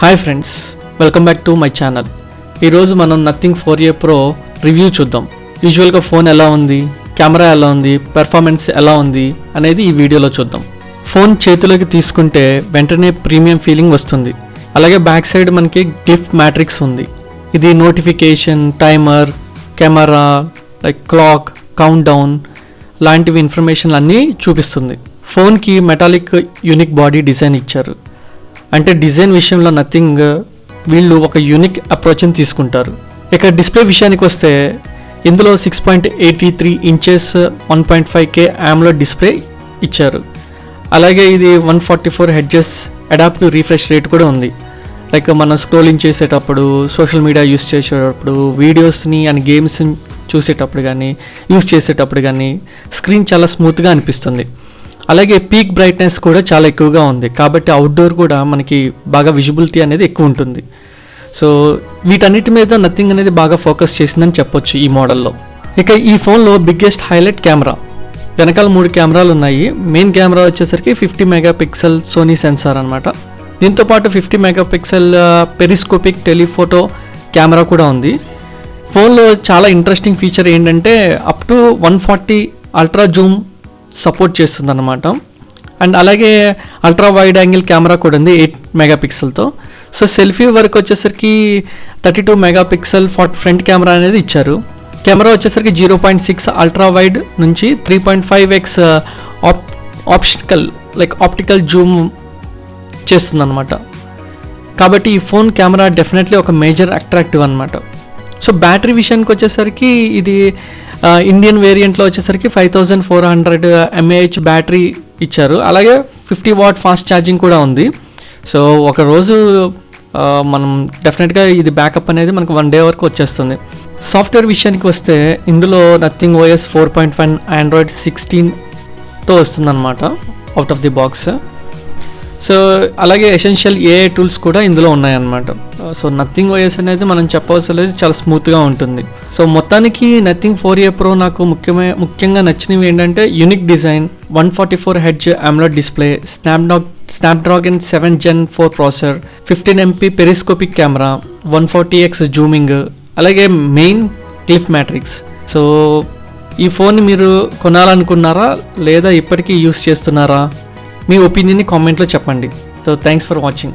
Hi friends, welcome back to my channel. ఈరోజు మనం nothing 4A Pro review చూద్దాం. యూజువల్గా ఫోన్ ఎలా ఉంది, కెమెరా ఎలా ఉంది, పెర్ఫార్మెన్స్ ఎలా ఉంది అనేది ఈ వీడియోలో చూద్దాం. ఫోన్ చేతిలోకి తీసుకుంటే వెంటనే ప్రీమియం ఫీలింగ్ వస్తుంది. అలాగే బ్యాక్ సైడ్ మనకి గ్లిఫ్ మ్యాట్రిక్స్ ఉంది. ఇది notification, timer, camera, like clock, count down లాంటివి ఇన్ఫర్మేషన్ అన్నీ చూపిస్తుంది. ఫోన్కి మెటాలిక్ యూనిక్ బాడీ డిజైన్ ఇచ్చారు. అంటే డిజైన్ విషయంలో నథింగ్ వీళ్ళు ఒక యూనిక్ అప్రోచ్ని తీసుకుంటారు. ఇక డిస్ప్లే విషయానికి వస్తే ఇందులో 6.83 ఇంచెస్ 1.5K AMOLED డిస్ప్లే ఇచ్చారు. అలాగే ఇది 144 హెర్ట్జ్ అడాప్టివ్ రీఫ్రెష్ రేట్ కూడా ఉంది. లైక్ మనం స్క్రోలింగ్ చేసేటప్పుడు, సోషల్ మీడియా యూస్ చేసేటప్పుడు, వీడియోస్ని అండ్ గేమ్స్ చూసేటప్పుడు కానీ, యూస్ చేసేటప్పుడు కానీ స్క్రీన్ చాలా స్మూత్గా అనిపిస్తుంది. అలాగే పీక్ బ్రైట్నెస్ కూడా చాలా ఎక్కువగా ఉంది, కాబట్టి అవుట్డోర్ కూడా మనకి బాగా విజిబిలిటీ అనేది ఎక్కువ ఉంటుంది. సో వీటన్నిటి మీద నథింగ్ అనేది బాగా ఫోకస్ చేసిందని చెప్పొచ్చు ఈ మోడల్లో. ఇక ఈ ఫోన్లో బిగ్గెస్ట్ హైలైట్ కెమెరా. వెనకాల 3 కెమెరాలు ఉన్నాయి. మెయిన్ కెమెరా వచ్చేసరికి 50 మెగాపిక్సెల్ సోనీ సెన్సార్ అనమాట. దీంతోపాటు 50 మెగాపిక్సెల్ పెరిస్కోపిక్ టెలిఫోటో కెమెరా కూడా ఉంది. ఫోన్లో చాలా ఇంట్రెస్టింగ్ ఫీచర్ ఏంటంటే up to 140 ultra Zoom support చేస్తుంది అనమాట. అండ్ అలాగే అల్ట్రా వైడ్ యాంగిల్ కెమెరా కూడా ఉంది 8 మెగాపిక్సెల్తో. సో సెల్ఫీ వరకు వచ్చేసరికి 32 మెగాపిక్సెల్ ఫ్రంట్ కెమెరా అనేది ఇచ్చారు. కెమెరా వచ్చేసరికి 0.6 అల్ట్రా వైడ్ నుంచి 3.5x ఆప్టికల్ జూమ్ చేస్తుంది అనమాట. కాబట్టి ఈ ఫోన్ కెమెరా డెఫినెట్లీ ఒక మేజర్ అట్రాక్టివ్ అనమాట. సో బ్యాటరీ విషయానికి వచ్చేసరికి ఇది ఇండియన్ వేరియంట్లో వచ్చేసరికి 5400 mAh బ్యాటరీ ఇచ్చారు. అలాగే 50 వాట్ ఫాస్ట్ ఛార్జింగ్ కూడా ఉంది. సో ఒక రోజు మనం డెఫినెట్గా ఇది బ్యాకప్ అనేది మనకు 1 డే వరకు వచ్చేస్తుంది. సాఫ్ట్వేర్ విషయానికి వస్తే ఇందులో నథింగ్ OS 4.1 Android 16తో వస్తుందన్నమాట out of the box. So అలాగే ఎసెన్షియల్ AI టూల్స్ కూడా ఇందులో ఉన్నాయన్నమాట. సో నథింగ్ OS అనేది మనం చెప్పవలసిన లేదు, చాలా స్మూత్గా ఉంటుంది. సో మొత్తానికి నథింగ్ 4A Pro నాకు ముఖ్యంగా నచ్చినవి ఏంటంటే unique design, 144 hertz AMOLED display, Snapdragon 7 Gen 4 processor, 15 MP periscopic camera, 140x zooming, అలాగే మెయిన్ గ్లిఫ్ మ్యాట్రిక్స్. సో ఈ ఫోన్ మీరు కొనాలనుకున్నారా లేదా ఇప్పటికీ యూస్ చేస్తున్నారా? మీ ఒపీనియన్ని కామెంట్లో చెప్పండి. So thanks for watching.